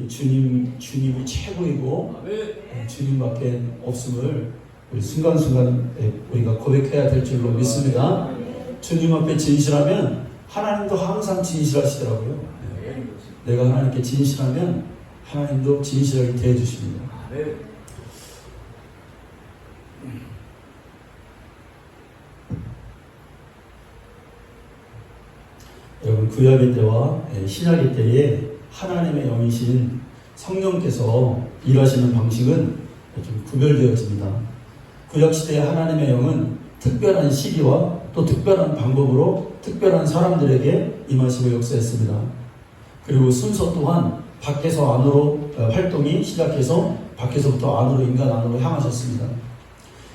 주님이 최고이고 주님밖에 없음을 우리 순간순간 우리가 고백해야 될 줄로 믿습니다. 주님 앞에 진실하면 하나님도 항상 진실하시더라고요. 내가 하나님께 진실하면 하나님도 진실하게 대해주십니다. 여러분, 구약의 때와 신약의 때에 하나님의 영이신 성령께서 일하시는 방식은 좀 구별되어집니다. 구약시대의 하나님의 영은 특별한 시기와 또 특별한 방법으로 특별한 사람들에게 임하시고 역사했습니다. 그리고 순서 또한 밖에서 안으로 활동이 시작해서 밖에서부터 안으로, 인간 안으로 향하셨습니다.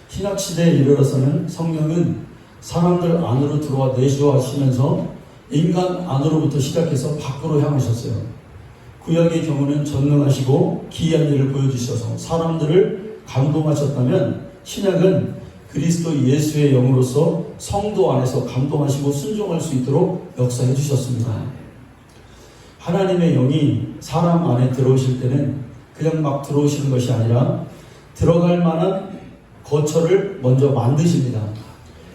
신약시대에 이르러서는 성령은 사람들 안으로 들어와 내주하시면서 인간 안으로부터 시작해서 밖으로 향하셨어요. 구약의 경우는 전능하시고 기이한 일을 보여주셔서 사람들을 감동하셨다면, 신약은 그리스도 예수의 영으로서 성도 안에서 감동하시고 순종할 수 있도록 역사해 주셨습니다. 하나님의 영이 사람 안에 들어오실 때는 그냥 막 들어오시는 것이 아니라 들어갈 만한 거처를 먼저 만드십니다.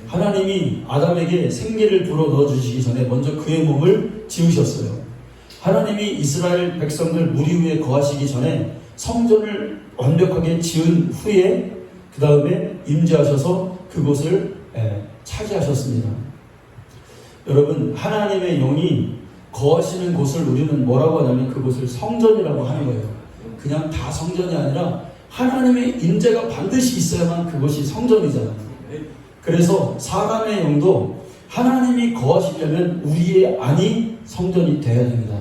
하나님이 아담에게 생기를 불어 넣어주시기 전에 먼저 그의 몸을 지으셨어요. 하나님이 이스라엘 백성들 무리 위에 거하시기 전에 성전을 완벽하게 지은 후에 그 다음에 임재하셔서 그곳을 차지하셨습니다. 여러분, 하나님의 영이 거하시는 곳을 우리는 뭐라고 하냐면 그곳을 성전이라고 하는 거예요. 그냥 다 성전이 아니라 하나님의 임재가 반드시 있어야만 그것이 성전이잖아요. 그래서 사람의 영도 하나님이 거하시려면 우리의 안이 성전이 되어야 됩니다.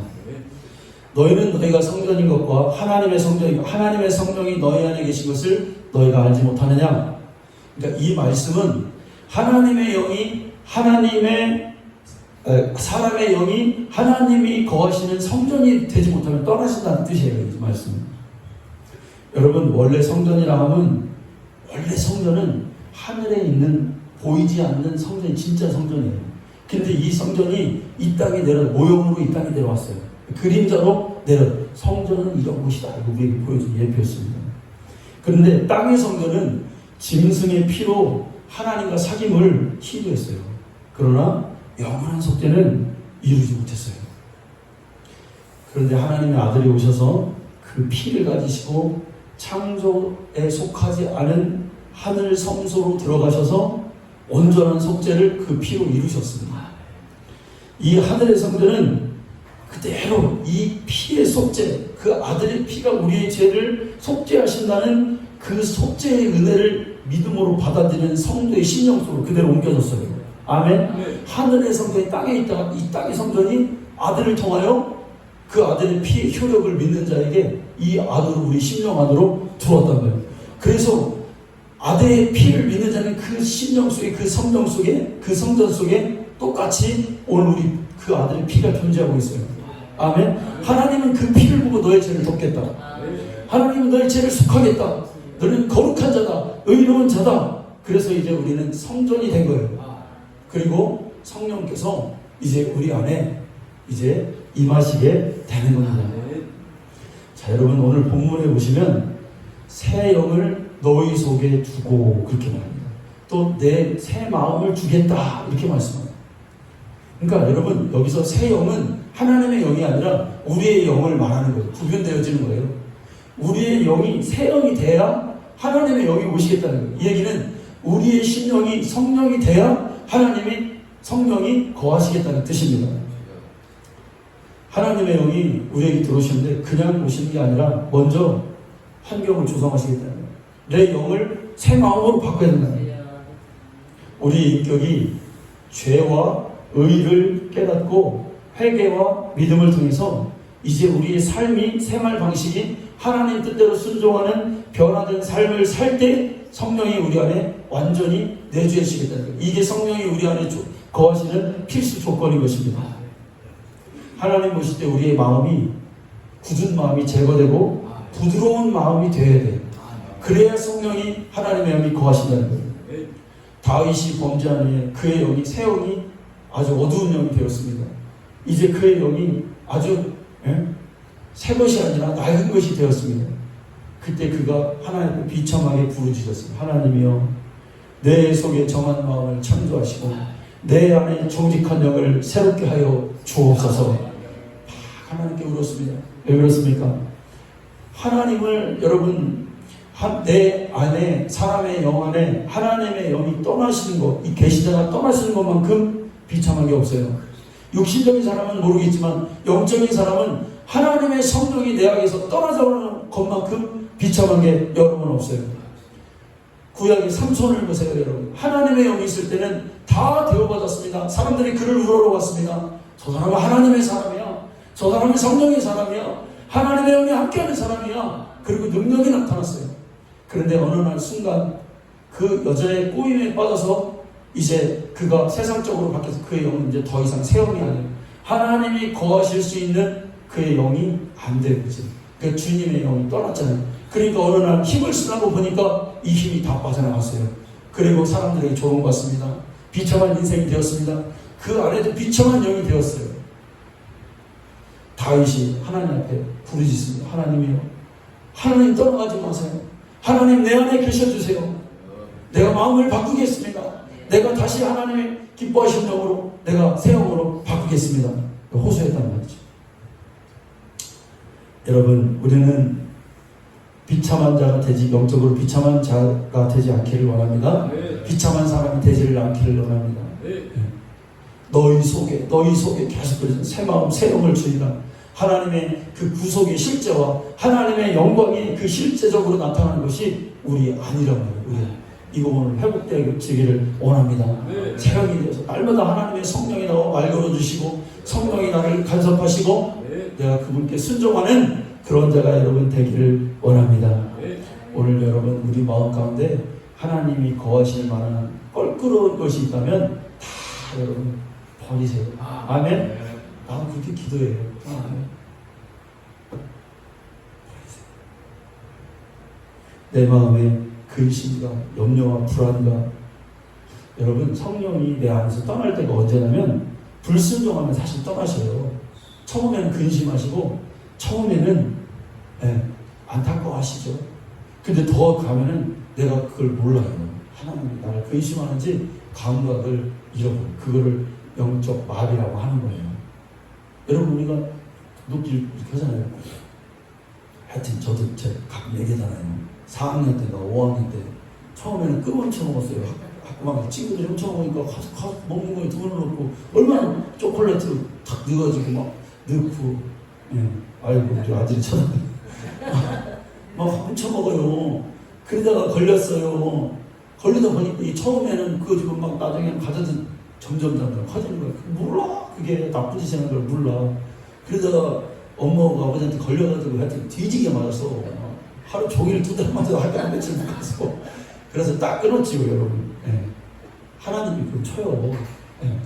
너희는 너희가 성전인 것과 하나님의 성령이 너희 안에 계신 것을 너희가 알지 못하느냐. 그러니까 이 말씀은 사람의 영이 하나님이 거하시는 성전이 되지 못하면 떠나신다는 뜻이에요. 이 말씀은. 여러분, 원래 성전이라 하면 원래 성전은 하늘에 있는 보이지 않는 성전이 진짜 성전이에요. 근데 이 성전이 이 땅에 모형으로 이 땅에 내려왔어요. 그림자로 성전은 이런 곳이다. 이거 우리에게 보여준 예표였습니다. 그런데 땅의 성전은 짐승의 피로 하나님과 사귐을 시도했어요. 그러나 영원한 속죄는 이루지 못했어요. 그런데 하나님의 아들이 오셔서 그 피를 가지시고 창조에 속하지 않은 하늘 성소로 들어가셔서 온전한 속죄를 그 피로 이루셨습니다. 이 하늘의 성전은 그대로 이 피의 속죄, 그 아들의 피가 우리의 죄를 속죄하신다는 그 속죄의 은혜를 믿음으로 받아들이는 성도의 심령 속으로 그대로 옮겨졌어요. 아멘. 네. 하늘의 성전이 땅에 있다가 이 땅의 성전이 아들을 통하여 그 아들의 피의 효력을 믿는 자에게 이 아들을 우리 심령 안으로 들어왔단 말이에요. 그래서 아들의 피를 믿는 자는 그 심령 속에, 그 성령 속에, 그 성전 속에 똑같이 오늘 우리 그 아들의 피가 존재하고 있어요. 아멘. 하나님은 그 피를 보고 너의 죄를 덮겠다. 하나님은 너의 죄를 속하겠다. 너는 거룩한 자다. 의로운 자다. 그래서 이제 우리는 성전이 된 거예요. 그리고 성령께서 이제 우리 안에 이제 임하시게 되는 겁니다. 자, 여러분, 오늘 본문에 보시면 새 영을 너희 속에 두고 그렇게 말합니다. 또 내 새 마음을 주겠다 이렇게 말씀합니다. 그러니까 여러분, 여기서 새 영은 하나님의 영이 아니라 우리의 영을 말하는 거예요. 구분되어지는 거예요. 우리의 영이 새 영이 돼야 하나님의 영이 오시겠다는 거예요. 이 얘기는 우리의 심령이 성령이 돼야 하나님이 성령이 거하시겠다는 뜻입니다. 하나님의 영이 우리에게 들어오시는데 그냥 오시는 게 아니라 먼저 환경을 조성하시겠다는 거예요. 내 영을 새 마음으로 바꿔야 된다는 거예요. 우리 인격이 죄와 의를 깨닫고 회개와 믿음을 통해서 이제 우리의 삶이, 생활 방식이 하나님 뜻대로 순종하는 변화된 삶을 살 때 성령이 우리 안에 완전히 내주시겠다는 거예요. 이게 성령이 우리 안에 거하시는 필수 조건인 것입니다. 하나님 보실 때 우리의 마음이 굳은 마음이 제거되고 부드러운 마음이 되어야 돼요. 그래야 성령이 하나님의 영이 거하신다는 거예요. 다윗이 범죄한 후에 그의 영이, 새 영이 아주 어두운 영이 되었습니다. 이제 그의 영이 아주 새 것이 아니라 낡은 것이 되었습니다. 그때 그가 하나님 앞에 비참하게 부르짖었습니다. 하나님이여, 내 속에 정한 마음을 창조하시고 내 안에 정직한 영을 새롭게 하여 주옵소서. 하나님께 울었습니다. 왜 그렇습니까? 하나님을 여러분, 내 안에, 사람의 영 안에 하나님의 영이 떠나시는 것, 이 계시다가 떠나시는 것만큼 비참한 게 없어요. 육신적인 사람은 모르겠지만 영적인 사람은 하나님의 성령이 내 안에서 떠나자는 것만큼 비참한 게 여러분 없어요. 구약의 삼손을 보세요, 여러분. 하나님의 영이 있을 때는 다 대우받았습니다. 사람들이 그를 우러러 왔습니다. 저 사람은 하나님의 사람이야. 저 사람은 성령의 사람이야. 하나님의 영이 함께하는 사람이야. 그리고 능력이 나타났어요. 그런데 어느 날 순간 그 여자의 꼬임에 빠져서 이제 그가 세상적으로 바뀌어서 그의 영은 이제 더 이상 새 영이 아니에요. 하나님이 거하실 수 있는 그의 영이 안 되는 거지. 그 주님의 영이 떠났잖아요. 그러니까 어느 날 힘을 쓰라고 보니까 이 힘이 다 빠져나갔어요. 그리고 사람들에게 조롱받습니다. 비참한 인생이 되었습니다. 그 안에도 비참한 영이 되었어요. 다윗이 하나님 앞에 부르짖습니다. 하나님이요, 하나님 떠나가지 마세요. 하나님 내 안에 계셔주세요. 내가 마음을 바꾸겠습니다. 내가 다시 하나님의 기뻐하시는 영으로, 내가 새 영으로 바꾸겠습니다. 호소했단 말이죠. 여러분, 우리는 비참한 자가 되지, 영적으로 비참한 자가 되지 않기를 원합니다. 비참한 사람이 되지를 않기를 원합니다. 너희 속에 계속 그래서 새 마음, 새 영을 주리라. 하나님의 그 구속의 실제와 하나님의 영광이 그 실제적으로 나타나는 것이 우리 아니란 말이에요. 우리 이거 오늘 회복되기를 원합니다. 새벽이 되어서 날마다 하나님의 성령이 나와 말 걸어주시고 성령이 나를 간섭하시고 내가 그분께 순종하는 그런 자가 여러분 되기를 원합니다. 오늘 여러분 우리 마음 가운데 하나님이 거하실 만한 껄끄러운 것이 있다면 다 여러분 버리세요. 아멘. 나는 그렇게 기도해요. 내 마음에 근심과 염려와 불안과, 여러분 성령이 내 안에서 떠날 때가 언제냐면 불순종하면 사실 떠나셔요. 처음에는 근심하시고 처음에는 안타까워하시죠. 근데 더 가면은 내가 그걸 몰라요. 하나님이 나를 근심하는지 감각을 잃어버려요. 그거를 영적 마비라고 하는 거예요. 여러분 우리가 녹질 이렇게 하잖아요. 하여튼 저도 제가 가끔 얘기하잖아요. 4학년 때나 5학년 때 처음에는 끔 훔쳐먹었어요. 학교막 친구들이 훔쳐먹으니까 가서 먹는 거에 돈을 넣고 얼마나 초콜릿을 탁 넣어가지고 막 넣고, 아이고 우리 아들이 쳐다보네. 막 훔쳐먹어요. 그러다가 걸렸어요. 걸리다 보니까 이 처음에는 그거 지금 막 나중에 가져든 점점 커지는 거예요. 몰라. 그게 나쁜 짓이라는 걸 몰라. 그러다가 엄마가 아버지한테 걸려가지고 하여튼 뒤지게 맞았어. 하루 종일 두달 맞아서 학교 며칠 못 가서. 그래서 딱 끊었지요, 여러분. 하나님이 그럼 쳐요.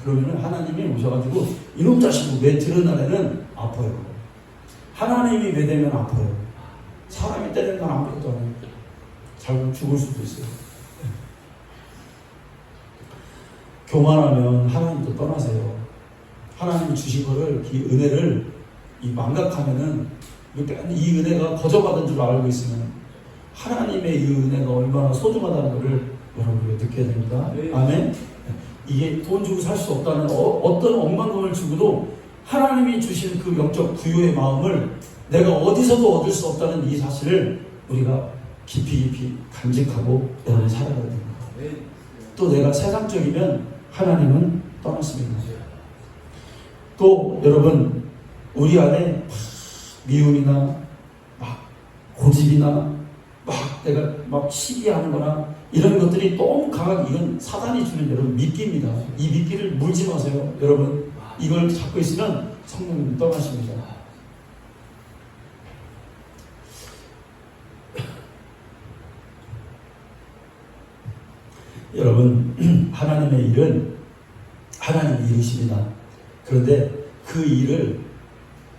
그러면은 하나님이 오셔가지고 이놈 자식이 왜 드러나면은 아파요. 하나님이 왜 되면 아파요. 사람이 때리는 건 아무것도 안 해요. 잘 죽을 수도 있어요. 교만하면 하나님도 떠나세요. 하나님이 주신 거를, 이 은혜를 망각하면은, 이 은혜가 거저받은 줄 알고 있으면 하나님의 이 은혜가 얼마나 소중하다는 것을 여러분이 느껴야 됩니다. 아멘. 이게 돈 주고 살 수 없다는 어떤 억만금을 주고도 하나님이 주신 그 영적 부유의 마음을 내가 어디서도 얻을 수 없다는 이 사실을 우리가 깊이 간직하고 여러분 살아가야 됩니다. 또 내가 세상적이면 하나님은 떠났습니다. 또 여러분 우리 안에 미움이나 막 고집이나 막 내가 막 시기하는 거나 이런 것들이 너무 강하게, 이건 사단이 주는 여러분 미끼입니다. 이 미끼를 물지 마세요. 여러분 이걸 잡고 있으면 성령님이 떠나십니다. 여러분 하나님의 일은 하나님이 이루십니다. 그런데 그 일을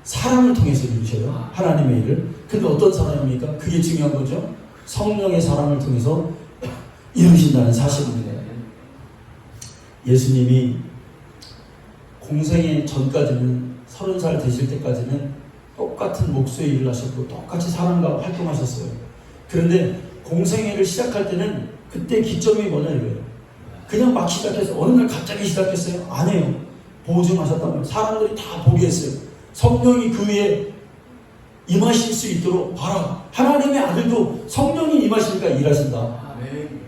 사람을 통해서 이루셔요. 하나님의 일을. 근데 어떤 사람입니까? 그게 중요한 거죠. 성령의 사람을 통해서 이루신다는 사실입니다. 예수님이 공생의 전까지는 30살 되실 때까지는 똑같은 목수의 일을 하셨고 똑같이 사람과 활동하셨어요. 그런데 공생애를 시작할 때는 그때 기점이 뭐냐 이거예요. 그냥 막 시작해서 어느 날 갑자기 시작했어요? 아니에요. 보증하셨다면 사람들이 다 보게 했어요. 성령이 그 위에 임하실 수 있도록 봐라. 하나님의 아들도 성령이 임하시니까 일하신다.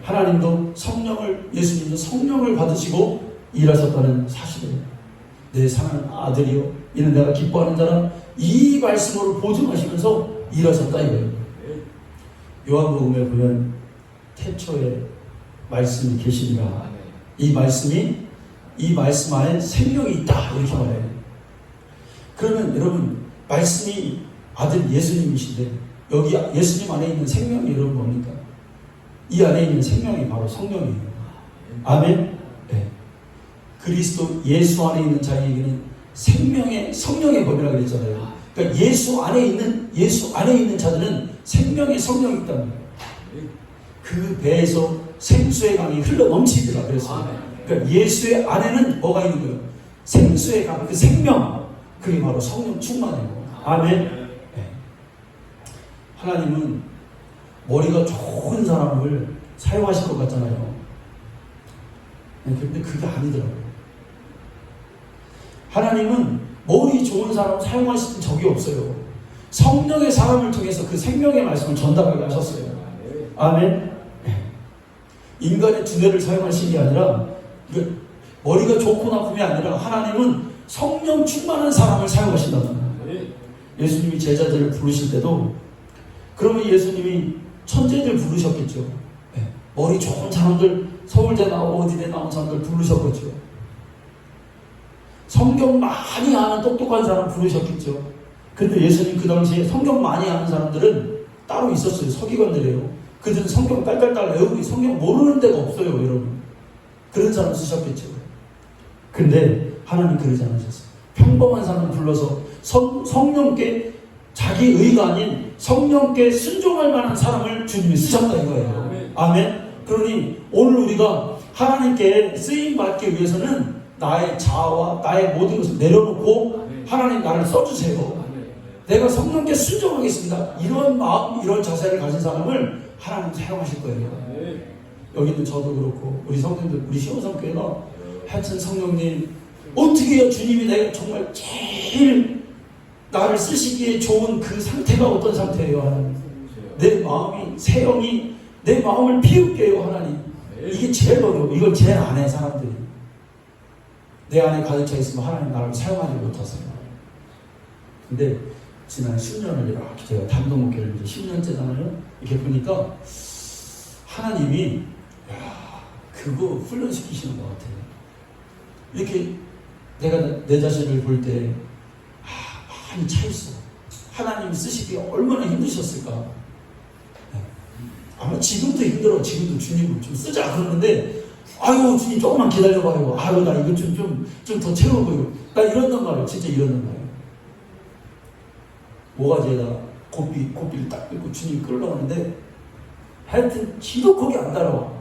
하나님도 성령을, 예수님도 성령을 받으시고 일하셨다는 사실이에요. 내 사랑하는 아들이요 이는 내가 기뻐하는 자라, 이 말씀으로 보증하시면서 일하셨다 이거예요. 요한복음에 보면 태초에 말씀이 계시니라. 이 말씀이, 이 말씀 안에 생명이 있다 이렇게 말해요. 그러면 여러분, 말씀이 아들 예수님이신데 여기 예수님 안에 있는 생명이 여러분 뭡니까? 이 안에 있는 생명이 바로 성령이에요. 아멘. 네. 그리스도 예수 안에 있는 자에게는 생명의, 성령의 법이라고 그랬잖아요. 그러니까 예수 안에 있는 자들은 생명의 성령이 있다는 거예요. 그 배에서 생수의 강이 흘러 넘치더라 그랬어요. 그러니까 예수의 안에는 뭐가 있는 거예요? 생수의 강, 그 생명, 그게 바로 성령 충만해요. 아멘. 네. 하나님은 머리가 좋은 사람을 사용하실 것 같잖아요. 그런데 그게 아니더라고요. 하나님은 머리 좋은 사람을 사용하신 적이 없어요. 성령의 사람을 통해서 그 생명의 말씀을 전달하게 하셨어요. 아멘. 인간의 두뇌를 사용하신 게 아니라, 머리가 좋고 나쁨이 아니라 하나님은 성령 충만한 사람을 사용하신다는 거예요. 예수님이 제자들을 부르실 때도, 그러면 예수님이 천재들 부르셨겠죠. 머리 좋은 사람들, 서울대 나오고 어디대 나온 사람들 부르셨겠죠. 성경 많이 아는 똑똑한 사람 부르셨겠죠. 근데 예수님 그 당시에 성경 많이 아는 사람들은 따로 있었어요. 서기관들이에요. 그들은 성경 딸딸딸 외우고 성경 모르는 데가 없어요, 여러분. 그런 사람 쓰셨겠죠. 근데 하나님 그러지 않으셨어요. 평범한 사람 불러서 성령께, 자기 의가 아닌 성령께 순종할 만한 사람을 주님이 쓰셨다 이거예요. 아멘. 그러니 오늘 우리가 하나님께 쓰임 받기 위해서는 나의 자아와 나의 모든 것을 내려놓고, 하나님 나를 써주세요. 내가 성령께 순종하겠습니다. 이런 마음, 이런 자세를 가진 사람을 하나님 사용하실 거예요. 여기는 저도 그렇고 우리 성도님들, 우리 시험성교회가 하여튼 성령님 어떻게 해요? 주님이 내가 정말 제일 나를 쓰시기에 좋은 그 상태가 어떤 상태예요? 하나님, 내 마음이, 세영이 내 마음을 비울게요. 하나님, 이게 제일 어려워. 이걸 제일 안 해 사람들이. 내 안에 가득 차 있으면 하나님 나를 사용하지 못하세요. 근데 지난 10년을 이렇게 제가 단독목회를 이제 10년째잖아요. 이렇게 보니까 하나님이, 야, 그거 훈련시키시는 것 같아요. 이렇게 내가 내 자신을 볼 때, 많이 차있어. 하나님이 쓰시기 얼마나 힘드셨을까. 아마 지금도 힘들어. 지금도 주님을 좀 쓰자 그러는데, 아유, 주님 조금만 기다려봐요. 아유, 나 이거 좀 더 채워보요. 나 이런단 말이에요. 진짜 이런단 말이에요. 모가지에다 고삐를 딱 긁고 주님 끌어가는데, 하여튼 지독하게 안 따라와.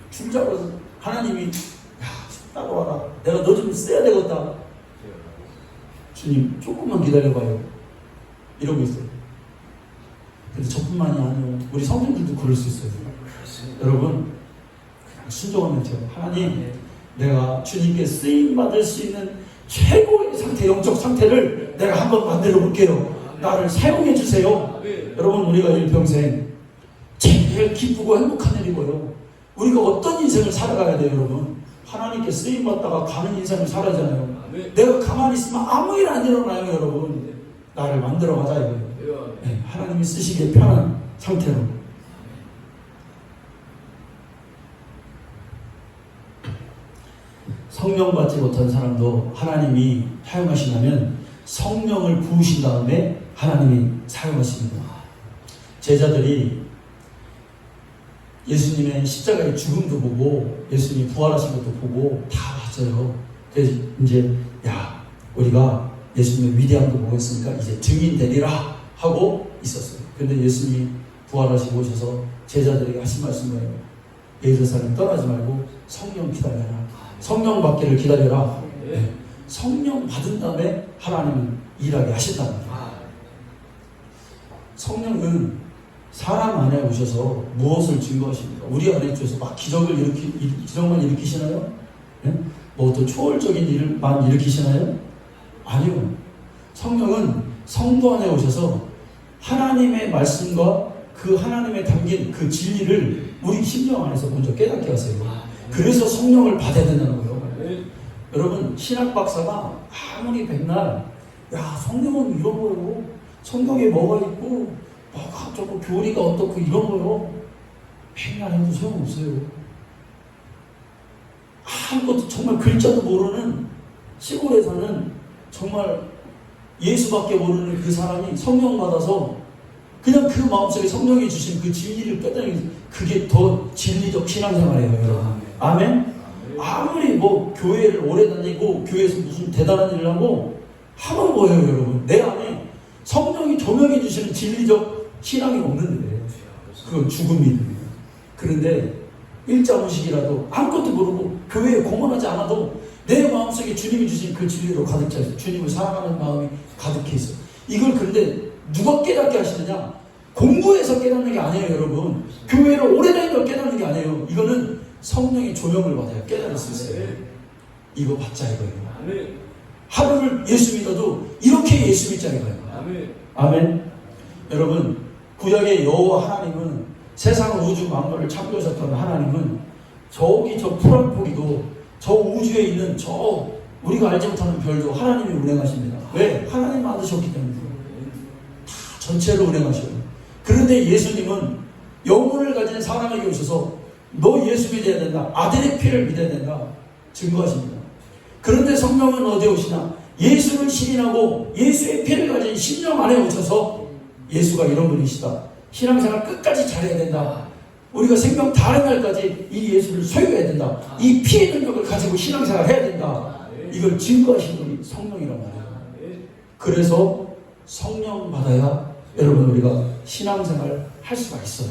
줄 잡아서 하나님이, 야, 따라와라. 내가 너 좀 써야 되겠다. 주님 조금만 기다려봐요. 이러고 있어요. 근데 저뿐만이 아니에요. 우리 성도들도 그럴 수 있어요. 여러분, 그냥 순종하면 돼요. 하나님, 내가 주님께 쓰임받을 수 있는 최고의 상태, 영적 상태를 내가 한번 만들어 볼게요. 나를 사용해 주세요. 여러분, 우리가 일평생 제일 기쁘고 행복한 일이 뭐예요? 우리가 어떤 인생을 살아가야 돼요, 여러분? 하나님께 쓰임받다가 가는 인생을 살아잖아요. 내가 가만히 있으면 아무 일 안 일어나요, 여러분. 나를 만들어 가자 이거예요. 네, 하나님이 쓰시기에 편한 상태로. 성령 받지 못한 사람도 하나님이 사용하신다면 성령을 부으신 다음에 하나님이 사용하십니다. 제자들이 예수님의 십자가의 죽음도 보고 예수님이 부활하신 것도 보고 다 봤어요. 그래서 이제, 야, 우리가 예수님의 위대함도 보겠으니까 이제 증인 되리라 하고 있었어요. 그런데 예수님이 부활하시고 오셔서 제자들에게 하신 말씀 뭐예요? 예루살렘 떠나지 말고 성령 기다려라. 성령 받기를 기다려라. 네. 성령 받은 다음에 하나님은 일하게 하신다는 거예요. 성령은 사람 안에 오셔서 무엇을 증거하십니까? 우리 안에 오셔서 막 기적만 일으키시나요? 네? 뭐 어떤 초월적인 일만 일으키시나요? 아니요. 성령은 성도 안에 오셔서 하나님의 말씀과 그 하나님의 담긴 그 진리를 우리 심령 안에서 먼저 깨닫게 하세요. 그래서 성령을 받아야 된다는 거예요. 여러분, 신학 박사가 아무리 백날 성령은 이런 거요, 성경에 뭐가 있고 뭐가 어쩌고 교리가 어떻고 이런 거요, 백날 해도 소용없어요. 아무것도, 정말 글자도 모르는 시골에 사는 정말 예수밖에 모르는 그 사람이 성령 받아서 그냥 그 마음속에 성령이 주신 그 진리를 깨달으면 그게 더 진리적 신앙생활이에요, 여러분. 아멘? 아무리 뭐 교회를 오래 다니고 교회에서 무슨 대단한 일을 하고 하면 뭐예요, 여러분? 내 안에 성령이 조명해 주시는 진리적 신앙이 없는데 그건 죽음이에요. 그런데 일자무식이라도 아무것도 모르고 교회에 공헌하지 않아도 내 마음속에 주님이 주신 그 진리로 가득 차 있어요. 주님을 사랑하는 마음이 가득해 있어요. 이걸 그런데 누가 깨닫게 하시느냐? 공부해서 깨닫는 게 아니에요, 여러분. 교회를 오래 다니며 깨닫는 게 아니에요. 이거는 성령의 조명을 받아야 깨달을 수 있어요. 이거 받자 이거예요. 하루를 예수 믿어도 이렇게 예수 믿자 이거예요. 아멘. 여러분, 구약의 여호와 하나님은 세상 우주 만물을 창조하셨던 하나님은 저기 저 푸란포기도 저 우주에 있는 저 우리가 알지 못하는 별도 하나님이 운행하십니다. 왜? 하나님 만드셨기 때문에 다 전체를 운행하셔요. 그런데 예수님은 영혼을 가진 사람에게 오셔서 너 예수 믿어야 된다, 아들의 피를 믿어야 된다 증거하십니다. 그런데 성령은 어디에 오시나? 예수를 시인하고 예수의 피를 가진 심령 안에 오셔서 예수가 이런 분이시다, 신앙생활 끝까지 잘해야 된다, 우리가 생명 다른 날까지 이 예수를 소유해야 된다, 이 피의 능력을 가지고 신앙생활 해야 된다, 이걸 증거하신 분이 성령이란 말이에요. 그래서 성령 받아야 여러분 우리가 신앙생활 할 수가 있어요.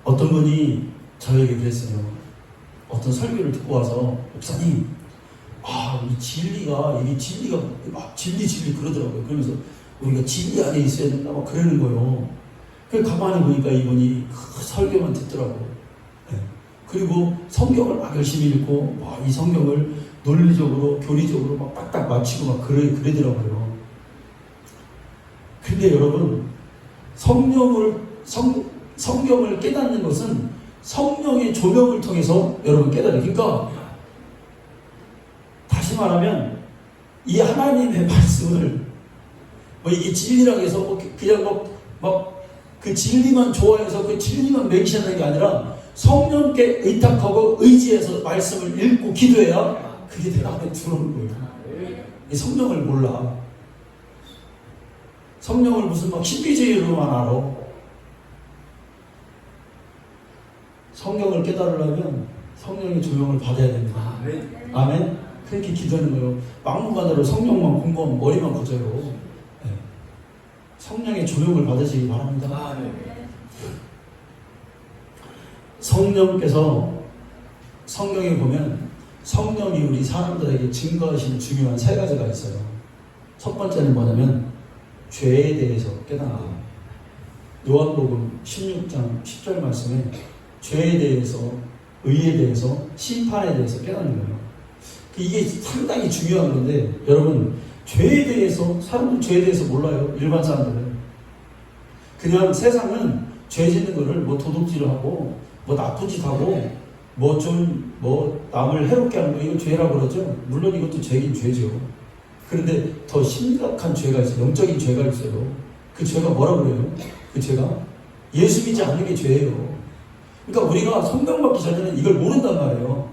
어떤 분이 저에게 그랬어요. 어떤 설교를 듣고 와서, 목사님, 이 진리가 막 진리 그러더라고요. 그러면서 우리가 진리 안에 있어야 된다 막 그러는 거예요. 그래서 가만히 보니까 이분이 그 설교만 듣더라고요. 네. 그리고 성경을 막 열심히 읽고 이 성경을 논리적으로 교리적으로 막 딱딱 맞히고 막 그러더라고요. 근데 여러분, 성경을 깨닫는 것은 성령의 조명을 통해서 여러분 깨달아요. 그러니까 다시 말하면 이 하나님의 말씀을 이게 진리라고 해서 그냥 그 진리만 좋아해서 그 진리만 맹신하는 게 아니라 성령께 의탁하고 의지해서 말씀을 읽고 기도해야 그게 내 안에 들어오는 거예요. 이 성령을 몰라. 성령을 무슨 신비주의로만 알아. 성경을 깨달으려면 성령의 조명을 받아야 됩니다. 아멘. 그렇게 기도하는 거예요. 막무가내로 성령만 공부하면 머리만 커져요. 네. 성령의 조명을 받으시기 바랍니다. 성령께서 성경에 보면 성령이 우리 사람들에게 증거하시는 중요한 세 가지가 있어요. 첫 번째는 뭐냐면 죄에 대해서 깨닫는 거예요. 요한복음 16장 10절 말씀에 죄에 대해서, 의에 대해서, 심판에 대해서 깨닫는 거예요. 이게 상당히 중요한 건데, 여러분, 죄에 대해서, 사람들 죄에 대해서 몰라요. 일반 사람들은. 그냥 세상은 죄 짓는 거를 도둑질을 하고, 나쁜 짓 하고, 남을 해롭게 하는 거, 이거 죄라고 그러죠. 물론 이것도 죄긴 죄죠. 그런데 더 심각한 죄가 있어요. 영적인 죄가 있어요. 그 죄가 뭐라고 그래요? 그 죄가 예수 믿지 않는 게 죄예요. 그러니까 우리가 성령 받기 전에는 이걸 모른단 말이에요.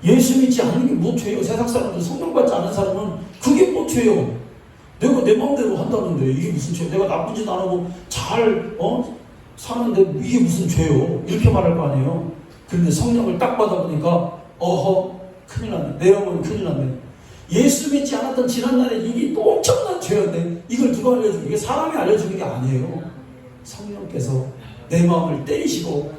예수 믿지 않는 게 뭐 죄예요? 세상 사람들 성령 받지 않는 사람은 그게 뭐 죄예요? 내가 내 마음대로 한다는데 이게 무슨 죄예요? 내가 나쁜 짓 안 하고 잘 사는데 이게 무슨 죄예요? 이렇게 말할 거 아니에요. 그런데 성령을 딱 받아보니까 큰일 났네. 내 영혼이 큰일 났네. 예수 믿지 않았던 지난날에 이게 또 엄청난 죄였네. 이걸 누가 알려주고, 이게 사람이 알려주는 게 아니에요. 성령께서 내 마음을 때리시고,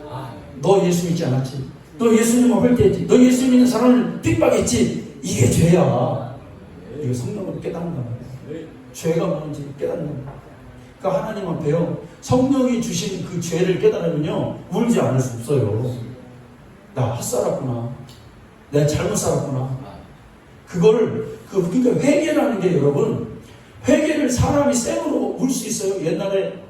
너 예수 믿지 않았지? 너 예수님을 헐뜯었지? 너 예수 믿는 사람을 핍박했지? 이게 죄야. 이거 성령으로 깨닫는다 말이야. 죄가 뭔지 깨닫는 겁니다. 그러니까 하나님 앞에요, 성령이 주신 그 죄를 깨달으면요, 울지 않을 수 없어요. 나 헛살았구나. 내가 잘못 살았구나. 그러니까 회개라는 게 여러분, 회개를 사람이 생으로 울 수 있어요. 옛날에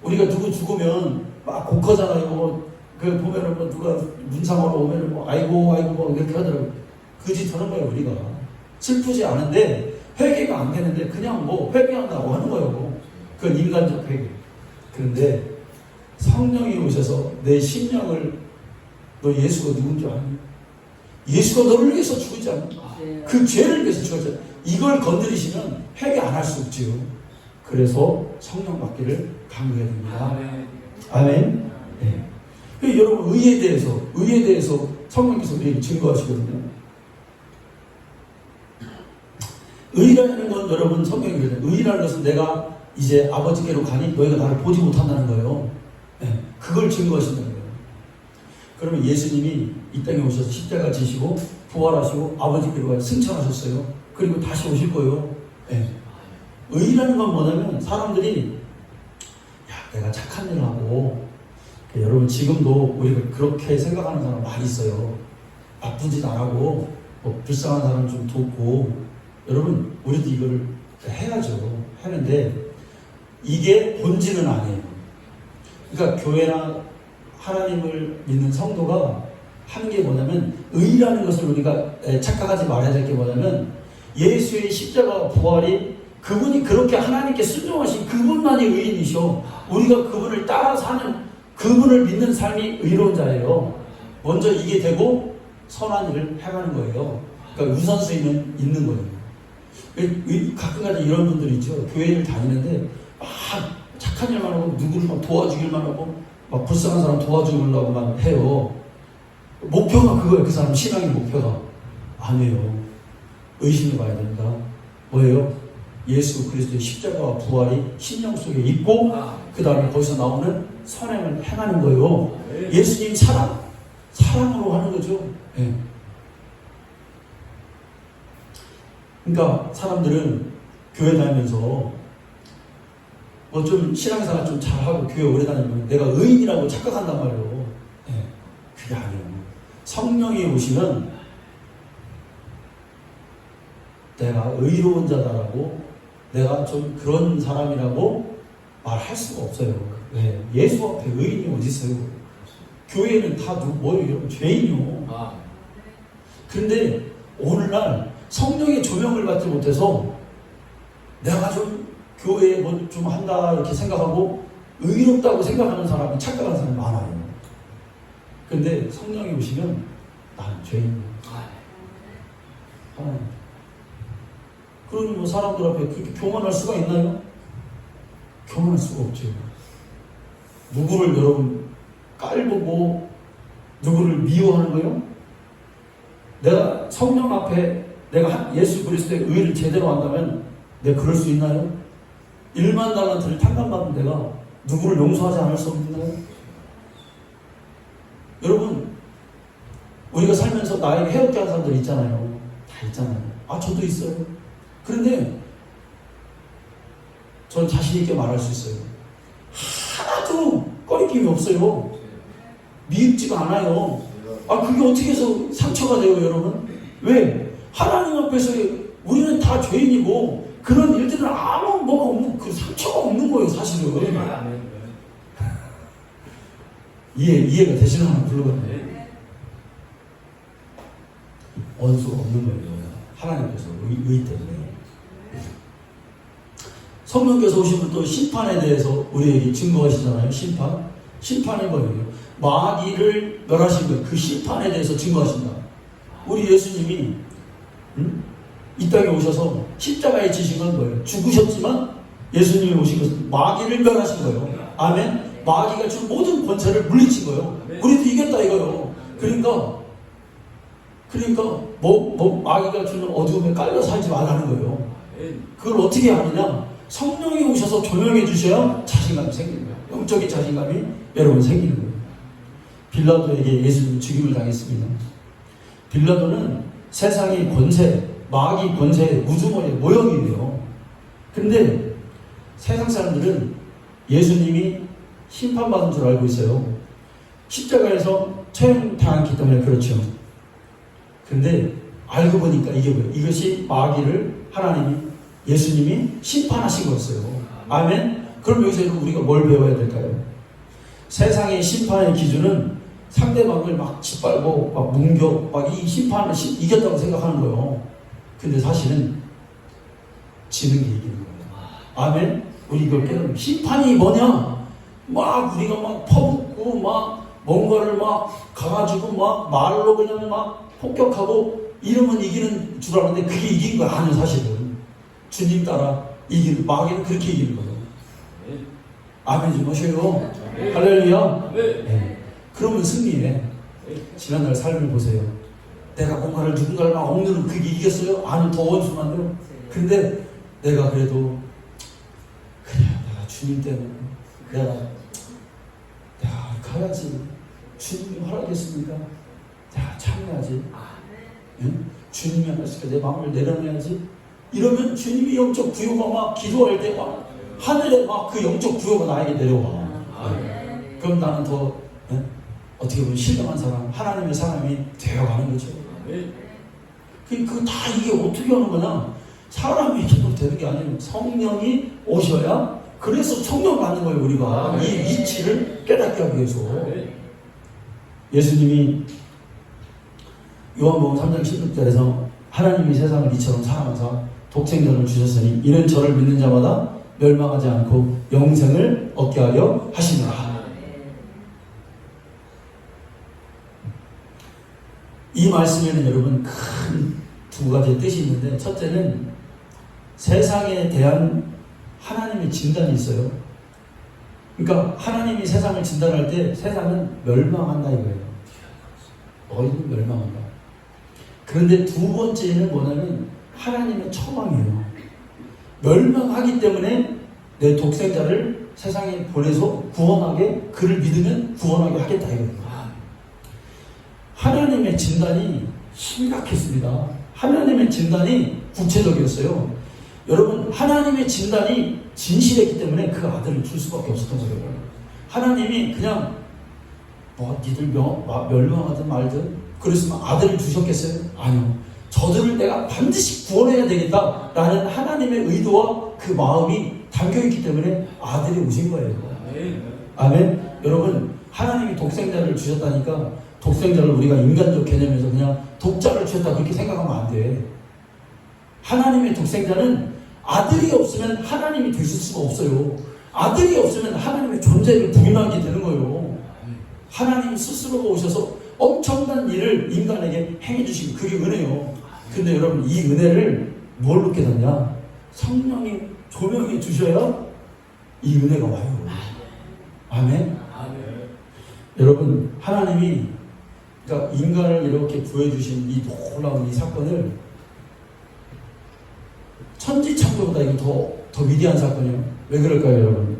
우리가 누구 죽으면 막 곡하잖아요. 그 보면은 뭐 누가 문상으로 오면은 뭐 아이고 뭐 이렇게 하더라고요. 그 짓 하는 거예요, 우리가. 슬프지 않은데 회개가 안 되는데 그냥 뭐 회개한다고 하는 거예요. 그건 인간적 회개. 그런데 성령이 오셔서 내 심령을, 너 예수가 누군지 아니? 예수가 너를 위해서 죽었지 않니? 그 죄를 위해서 죽었지 않니? 이걸 건드리시면 회개 안 할 수 없지요. 그래서 성령 받기를 강구해야 됩니다. 아멘. 네. 여러분, 의에 대해서 성령께서 우리에게 증거하시거든요. 의라는 건 여러분, 성경이 그래요. 의라는 것은 내가 이제 아버지께로 가니 너희가 나를 보지 못한다는 거예요. 네. 그걸 증거하신다는 거예요. 그러면 예수님이 이 땅에 오셔서 십자가 지시고 부활하시고 아버지께로 승천하셨어요. 그리고 다시 오실 거예요. 네. 의라는 건 뭐냐면 사람들이 내가 착한 일을 하고, 여러분 지금도 우리가 그렇게 생각하는 사람 많이 있어요. 나쁜 짓 안 하고 뭐 불쌍한 사람 좀 돕고, 여러분 우리도 이걸 해야죠. 하는데 이게 본질은 아니에요. 그러니까 교회나 하나님을 믿는 성도가 하는 게 뭐냐면, 의라는 것을 우리가 착각하지 말아야 될 게 뭐냐면, 예수의 십자가 부활이, 그분이 그렇게 하나님께 순종하신 그분만이 의인이셔. 우리가 그분을 따라 사는, 그분을 믿는 삶이 의로운 자예요. 먼저 이게 되고 선한 일을 해가는 거예요. 그러니까 우선순위는 있는 거예요. 가끔가다 이런 분들이 있죠. 교회를 다니는데 막 착한 일만 하고 누구를 막 도와주길만 하고 막 불쌍한 사람 도와주려고만 해요. 목표가 그거예요. 그 사람 신앙의 목표가. 아니에요. 의심해 봐야 된다. 뭐예요? 예수 그리스도의 십자가와 부활이 심령 속에 있고, 그 다음에 거기서 나오는 선행을 행하는 거예요. 예수님 사랑으로 하는 거죠. 네. 그러니까 사람들은 교회 다니면서 뭐 좀 신앙생활 좀 잘하고 교회 오래 다니면 내가 의인이라고 착각한단 말이에요. 네. 그게 아니에요. 성령이 오시면 내가 의로운 자다라고, 내가 좀 그런 사람이라고 말할 수가 없어요. 네. 예수 앞에 의인이 어디 있어요? 교회는 다 뭐예요? 죄인이요. 그런데 오늘날 성령의 조명을 받지 못해서 내가 좀 교회에 뭐 좀 한다 이렇게 생각하고 의롭다고 생각하는 사람이, 착각하는 사람이 많아요. 그런데 성령이 오시면 나는 죄인이야. 그러니 뭐 사람들 앞에 그렇게 교만할 수가 있나요? 교만할 수가 없죠. 누구를 여러분 깔보고 누구를 미워하는 거예요? 내가 성령 앞에 내가 예수 그리스도의 의를 제대로 한다면 내가 그럴 수 있나요? 1만 달란트를 탕감받은 내가 누구를 용서하지 않을 수 없나요? 여러분, 우리가 살면서 나에게 해롭게 한 사람들 있잖아요. 다 있잖아요. 저도 있어요. 그런데 저는 자신 있게 말할 수 있어요. 하나도 꺼리낌이 없어요. 미흡지가 않아요. 그게 어떻게 해서 상처가 돼요, 여러분? 왜? 하나님 앞에서 우리는 다 죄인이고 그런 일들은 아무 뭐가 없는, 그 상처가 없는 거예요, 사실은. 이해가 되시나 모르겠네. 원수가 없는 거예요. 하나님께서 의 때문에. 성령께서 오시면 또 심판에 대해서 우리에게 증거하시잖아요. 심판이 뭐예요? 마귀를 멸하신 거예요. 그 심판에 대해서 증거하신다. 우리 예수님이 이 땅에 오셔서 십자가에 지신 건 뭐예요? 죽으셨지만 예수님이 오신 것은 마귀를 멸하신 거예요. 아멘. 마귀가 준 모든 권세를 물리친 거예요. 우리도 이겼다 이거요. 그러니까 마귀가 주는 어두움에 깔려 살지 말라는 거예요. 그걸 어떻게 하느냐? 성령이 오셔서 조명해 주셔야 자신감이 생기는 거예요. 영적인 자신감이 여러분 생기는 거예요. 빌라도에게 예수님이 죽임을 당했습니다. 빌라도는 세상의 권세, 마귀 권세의 우주머리의 모형이에요. 근데 세상 사람들은 예수님이 심판받은 줄 알고 있어요. 십자가에서 처형당했기 때문에 그렇죠. 근데 알고 보니까 이게 뭐예요? 이것이 마귀를 예수님이 심판하신 거였어요. 아멘? 그럼 여기서 우리가 뭘 배워야 될까요? 세상의 심판의 기준은 상대방을 막 짓밟고 막 뭉겨 막 이 심판을 이겼다고 생각하는 거예요. 근데 사실은 지는 게 이기는 거예요. 아멘? 우리 이걸 깨달으면 심판이 뭐냐? 막 우리가 막 퍼붓고 막 뭔가를 막 가가지고 막 말로 그냥 막 폭격하고 이러면 이기는 줄 알았는데 그게 이긴 거야. 아니요, 사실은 주님 따라 이기는, 마귀는 그렇게 이기는 거예요. 아멘 좀 하셔요. 할렐루야. 네. 그러면 승리해. 지난날 삶을 보세요. 내가 뭔가를 누군가를 막 억누르면 그게 이겼어요? 아니요, 더 원수 만들어. 근데 내가 그래도 그래, 내가 주님 때문에 내가 가야지. 주님이 허락했으니까 내가 참여하지. 응? 주님이 하나씩 내 마음을 내려놔야지. 이러면 주님이 영적 부여가 막 기도할 때 막 하늘에 막 그 영적 부여가 나에게 내려와. 그럼 나는 더 어떻게 보면 신령한 사람, 하나님의 사람이 되어가는 거죠. 그 다 이게 어떻게 하는 거냐? 사람이 기도 되는 게 아니에요. 성령이 오셔야, 그래서 성령 받는 거예요. 우리가 이 이치를 깨닫게 하기 위해서. 예수님이 요한복음 3장 16절에서 하나님이 세상을 이처럼 사랑하사 독생자를 주셨으니 이는 저를 믿는 자마다 멸망하지 않고 영생을 얻게 하려 하시니라. 이 말씀에는 여러분 큰 두 가지 뜻이 있는데, 첫째는 세상에 대한 하나님의 진단이 있어요. 그러니까 하나님이 세상을 진단할 때 세상은 멸망한다 이거예요. 너희는 멸망한다. 그런데 두 번째는 뭐냐면 하나님의 처방이에요. 멸망하기 때문에 내 독생자를 세상에 보내서 구원하게, 그를 믿으면 구원하게 하겠다 이거예요. 하나님의 진단이 심각했습니다. 하나님의 진단이 구체적이었어요. 여러분, 하나님의 진단이 진실했기 때문에 그 아들을 줄 수밖에 없었던 거예요. 하나님이 그냥 니들 멸망하든 말든 그랬으면 아들을 주셨겠어요? 아니요. 저들을 내가 반드시 구원해야 되겠다라는 하나님의 의도와 그 마음이 담겨있기 때문에 아들이 오신 거예요. 아멘. 여러분, 하나님이 독생자를 주셨다니까 독생자를 우리가 인간적 개념에서 그냥 독자를 주셨다 그렇게 생각하면 안 돼. 하나님의 독생자는 아들이 없으면 하나님이 되실 수가 없어요. 아들이 없으면 하나님의 존재를 부인하게 되는 거예요. 하나님 스스로가 오셔서 엄청난 일을 인간에게 행해 주신 그게 은혜요. 근데 여러분, 이 은혜를 뭘로 깨닫냐? 성령이 조명해 주셔야 이 은혜가 와요. 아멘. 여러분, 하나님이 그러니까 인간을 이렇게 구해주신 이 놀라운 이 사건을 천지창조보다 이거 더 위대한 사건이에요. 왜 그럴까요, 여러분?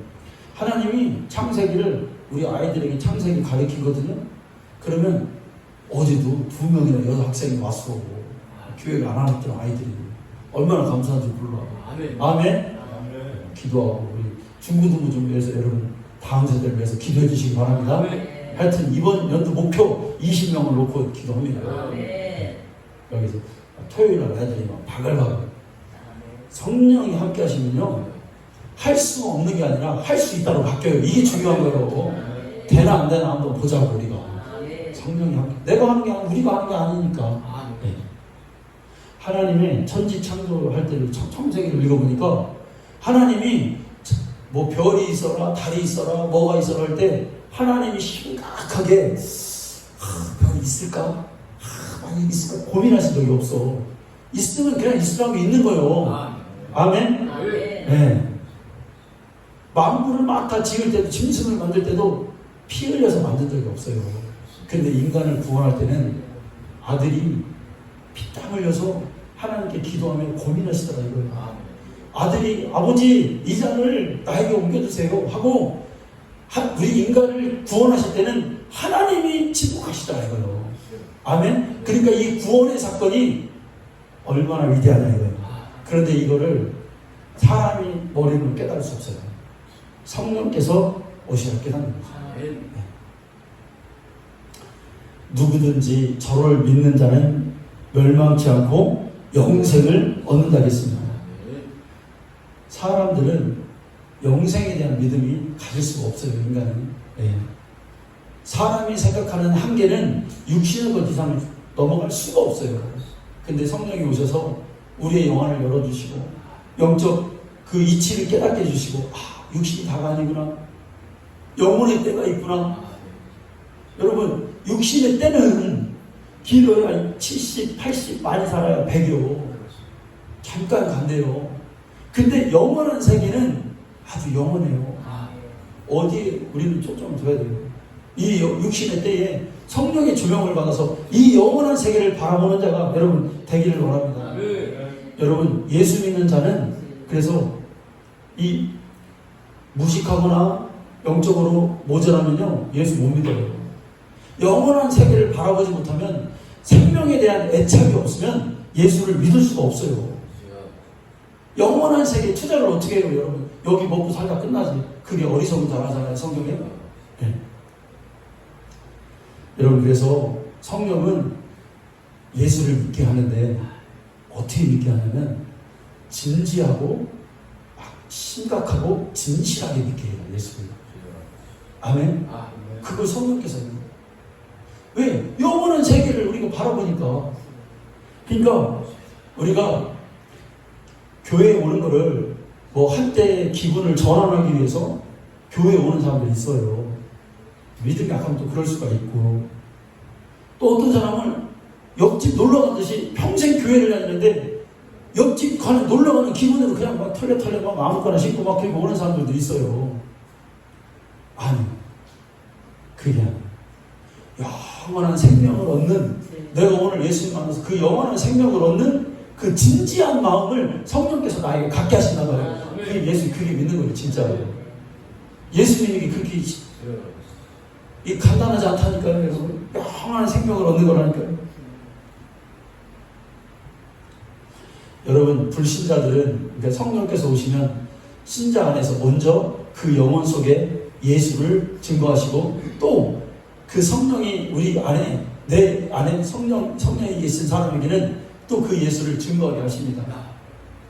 하나님이 창세기를 우리 아이들에게 창세기 가르치거든요. 그러면 어제도 2명이나 여학생이 왔어. 교회를 안 하던 아이들이. 얼마나 감사한지 몰라. 아멘. 아멘. 기도하고 우리 중고등부 좀 위해서 여러분 다음 세대를 위해서 기도해 주시기 바랍니다. 아멘. 하여튼 이번 연도 목표 20명을 놓고 기도합니다. 여기서 토요일날 애들이 막 바글바글. 성령이 함께 하시면요, 할 수 없는 게 아니라 할 수 있다로 바뀌어요. 이게 중요한 거예요. 되나 안 되나 한번 보자고 우리가. 성령이 함께. 내가 하는 게 아니라 우리가 하는 게 아니니까. 네. 하나님의 천지 창조할 때를 창세기를 읽어보니까 하나님이 뭐 별이 있어라, 달이 있어라, 뭐가 있어라 할 때 하나님이 심각하게 별이 있을까? 만약 있을까? 고민하신 적이 없어. 있으면 그냥 있으라고 있는 거예요. 아멘? 네. 만물을 막 다 지을 때도, 짐승을 만들 때도 피 흘려서 만든 적이 없어요. 근데 인간을 구원할 때는 아들이 피땀 흘려서 하나님께 기도하며 고민하시더라 이거예요. 아들이 아버지 이 잔을 나에게 옮겨주세요 하고 우리 인간을 구원하실 때는 하나님이 침묵하시더라 이거예요. 아멘? 그러니까 이 구원의 사건이 얼마나 위대하냐 이거예요. 그런데 이거를 사람이 머리로 깨달을 수 없어요. 성령께서 오셔야 깨닫는 거죠. 누구든지 저를 믿는 자는 멸망치 않고 영생을 얻는다 했습니다. 사람들은 영생에 대한 믿음이 가질 수가 없어요. 인간은. 사람이 생각하는 한계는 육신의 것 이상을 넘어갈 수가 없어요. 근데 성령이 오셔서 우리의 영안을 열어주시고 영적 그 이치를 깨닫게 해주시고, 육신이 다가 아니구나, 영혼의 때가 있구나. 여러분, 육신의 때는 길어야 70, 80 많이 살아야 100이요. 잠깐 간대요. 근데 영원한 세계는 아주 영원해요. 어디에 우리는 초점을 둬야 돼요. 이 육신의 때에 성령의 조명을 받아서 이 영원한 세계를 바라보는 자가 여러분 되기를 원합니다. 여러분, 예수 믿는 자는 그래서 이 무식하거나 영적으로 모자라면요, 예수 못 믿어요. 영원한 세계를 바라보지 못하면, 생명에 대한 애착이 없으면 예수를 믿을 수가 없어요. 영원한 세계에 투자를 어떻게 해요, 여러분? 여기 먹고 살다 끝나지. 그게 어리석은 자라잖아요, 성경에. 네. 여러분, 그래서 성령은 예수를 믿게 하는데 어떻게 믿게 하냐면 진지하고 심각하고 진실하게 믿게 해요, 예수를. 아멘? 그걸 성령께서 해요. 왜? 영원한 세계를 우리가 바라보니까. 그러니까 우리가 교회에 오는 거를 뭐 한때의 기분을 전환하기 위해서 교회에 오는 사람들이 있어요. 믿음이 약하면 또 그럴 수가 있고, 또 어떤 사람은 옆집 놀러 가듯이 평생 교회를 다니는데 옆집 가는 놀러 가는 기분으로 그냥 막 털레 막 아무거나 신고 막 그렇게 오는 사람들도 있어요. 아니, 그게 영원한 생명을 얻는, 내가 오늘 예수님 만나서 그 영원한 생명을 얻는 그 진지한 마음을 성령께서 나에게 갖게 하신다 봐요. 그게 예수, 그게 믿는 거예요, 진짜로. 예수 믿는 게 그렇게 이 간단하지 않다니까요, 여러분. 영원한 생명을 얻는 거라니까요. 여러분, 불신자들은, 그러니까 성령께서 오시면 신자 안에서 먼저 그 영혼 속에 예수를 증거하시고, 또 그 성령이 우리 안에, 내 안에 성령이 계신 사람에게는 또 그 예수를 증거하게 하십니다.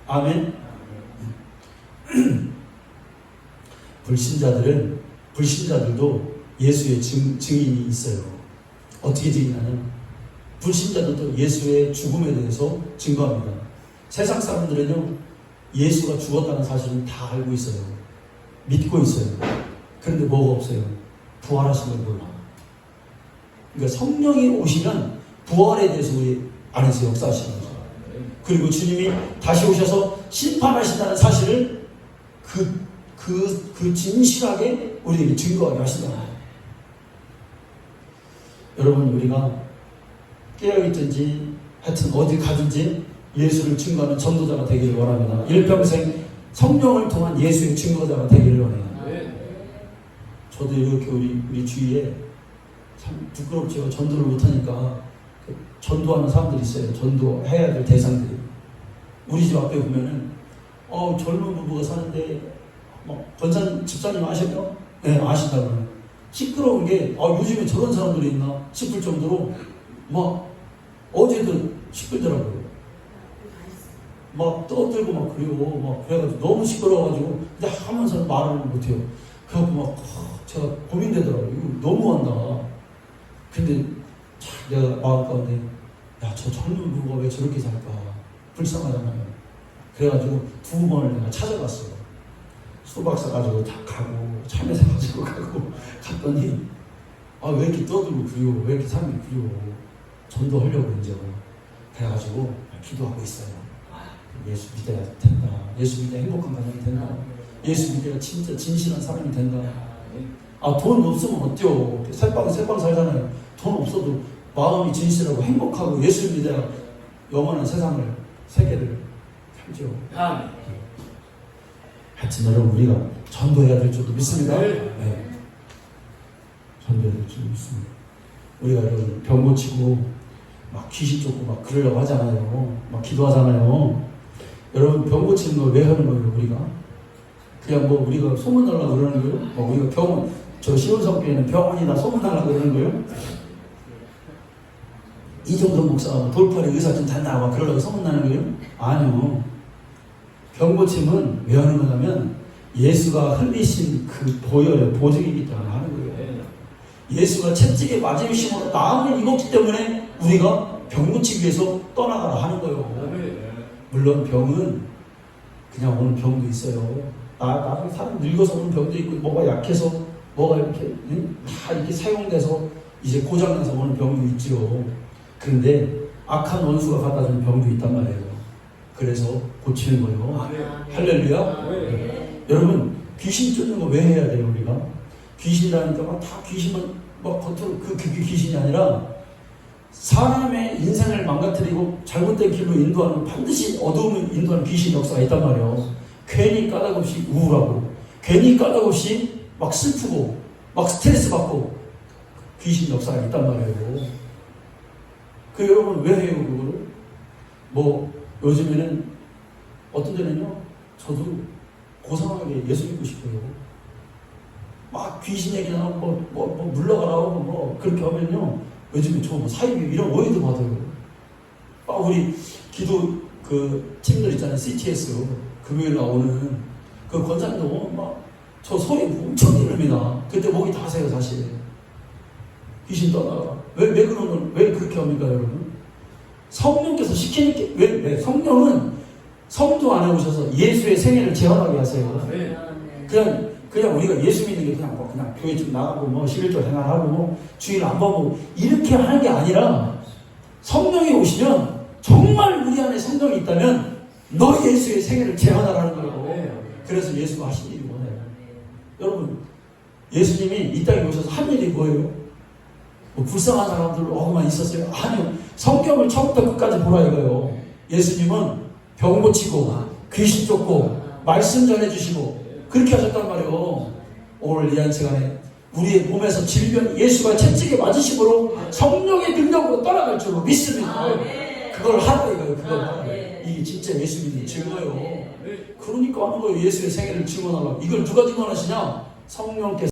아멘. 불신자들도 예수의 증인이 있어요. 어떻게 증인하냐? 불신자들도 예수의 죽음에 대해서 증거합니다. 세상 사람들은요, 예수가 죽었다는 사실은 다 알고 있어요. 믿고 있어요. 그런데 뭐가 없어요? 부활하신 걸 몰라. 그러니까 성령이 오시면 부활에 대해서 우리 안에서 역사하시는 거죠. 그리고 주님이 다시 오셔서 심판하신다는 사실을 그 진실하게 우리에게 증거하게 하신다. 여러분, 우리가 깨어있든지 하여튼 어디 가든지 예수를 증거하는 전도자가 되기를 원합니다. 일평생 성령을 통한 예수의 증거자가 되기를 원해요. 저도 이렇게 우리 주위에 참 부끄럽지만 전도를 못하니까 전도하는 사람들이 있어요. 전도해야 될 대상들이. 우리 집 앞에 보면은 젊은 부부가 사는데 권사 집사님 아시나요? 네, 아시다고요. 시끄러운 게 요즘에 저런 사람들이 있나 싶을 정도로 막 어제도 시끌더라고요. 막 떠들고 막 그래요. 막 그래가지고 너무 시끄러워가지고 근데 하면서 말을 못해요. 그래갖고 막 제가 고민되더라고요. 이거 너무한다. 근데 내가 마음 가운데 저 젊은 부부가 왜 저렇게 살까 불쌍하잖아요. 그래가지고 2번을 내가 찾아갔어요. 수박사 가지고 다 가고 참외사 가지고 가고 갔더니 왜 이렇게 떠들고 그리워, 왜 이렇게 사람이 그리워, 전도하려고 이제 그래가지고 기도하고 있어요. 예수 믿어야 된다. 예수 믿어야 행복한 가정이 된다. 예수 믿어야 진짜 진실한 사람이 된다. 돈 없으면 어때요? 새빵 살잖아요. 돈 없어도 마음이 진실하고 행복하고 예수 믿어야 영원한 세계를 살죠. 하여튼 여러분, 우리가 전도해야 될 줄도 믿습니다. 네. 전도해야 될 줄도 믿습니다. 우리가 여러분 병 고치고 막 귀신 쫓고 막 그러려고 하잖아요. 막 기도하잖아요. 여러분 병 고치는 거 왜 하는 거예요 우리가? 그냥 뭐 우리가 소문나려고 그러는 거예요? 뭐 우리가 병원, 저 시온성교회는 병원이나 소문나려고 그러는 거예요? 이정도 목사가 돌팔이 의사 좀 단다고 그러려고 소문나는 거예요? 아니요. 병 고침은 왜 하는 거냐면 예수가 흘리신 그 보혈의 보증이기 때문에 하는 거예요. 예수가 채찍에 맞으심으로 나음을 입었기 때문에 우리가 병 고치기 위해서 떠나가라 하는 거예요. 물론 병은 그냥 오는 병도 있어요. 나중에 사람 늙어서 오는 병도 있고, 뭐가 약해서, 뭐가 이렇게, 다 이렇게 사용돼서 이제 고장나서 오는 병도 있죠. 그런데 악한 원수가 갖다 주는 병도 있단 말이에요. 그래서 고치는 거예요. 할렐루야. 여러분, 귀신 쫓는 거 왜 해야 돼요, 우리가? 귀신이라니까 막 다 귀신은 막 겉으로 그 귀신이 아니라 사람의 인생을 망가뜨리고 잘못된 길로 인도하는, 반드시 어두움을 인도하는 귀신 역사가 있단 말이에요. 괜히 까닭없이 우울하고, 괜히 까닭없이 막 슬프고, 막 스트레스 받고, 귀신 역사가 있단 말이에요. 그 여러분 왜 해요, 그거를? 뭐, 요즘에는, 어떤 데는요, 저도 고상하게 예수 믿고 싶어요. 막 귀신 얘기 나오고, 물러가라고, 뭐, 그렇게 하면요, 요즘에 저 뭐 사이비 이런 오해도 받아요. 우리 기도 그 책들 있잖아요. CTS. 금요일 나오는 그 권사님도 막 저 소리 엄청 지릅니다. 그때 목이 다세요, 사실. 귀신 떠나가. 왜 그렇게 합니까, 여러분? 성령께서 시키니까, 왜? 성령은 성도 안에 오셔서 예수의 생애를 재현하게 하세요. 그냥 우리가 예수 믿는 게 그냥 교회 좀 나가고 뭐 11조 행하고 뭐 주일 안 보고 이렇게 하는 게 아니라 성령이 오시면 정말 우리 안에 성령이 있다면 너 예수의 생애를 재현하라는 거예요. 그래서 예수가 하신 일이 뭐예요? 여러분, 예수님이 이 땅에 오셔서 한 일이 뭐예요? 뭐 불쌍한 사람들만 있었어요? 아니요. 성경을 처음부터 끝까지 보라 이거예요. 예수님은 병 고치고 귀신 쫓고 말씀 전해주시고 그렇게 하셨단 말이에요. 오늘 이 한 시간에 우리의 몸에서 질병, 예수가 채찍에 맞으심으로 성령의 능력으로 떠나갈 줄로 믿습니다. 그걸 하라 이거예요. 그걸 하라. 이게 진짜 예수 믿는 증거예요. 그러니까 하는 거예요. 예수의 생애를 증언하라. 이걸 누가 증언하시냐? 성령께서.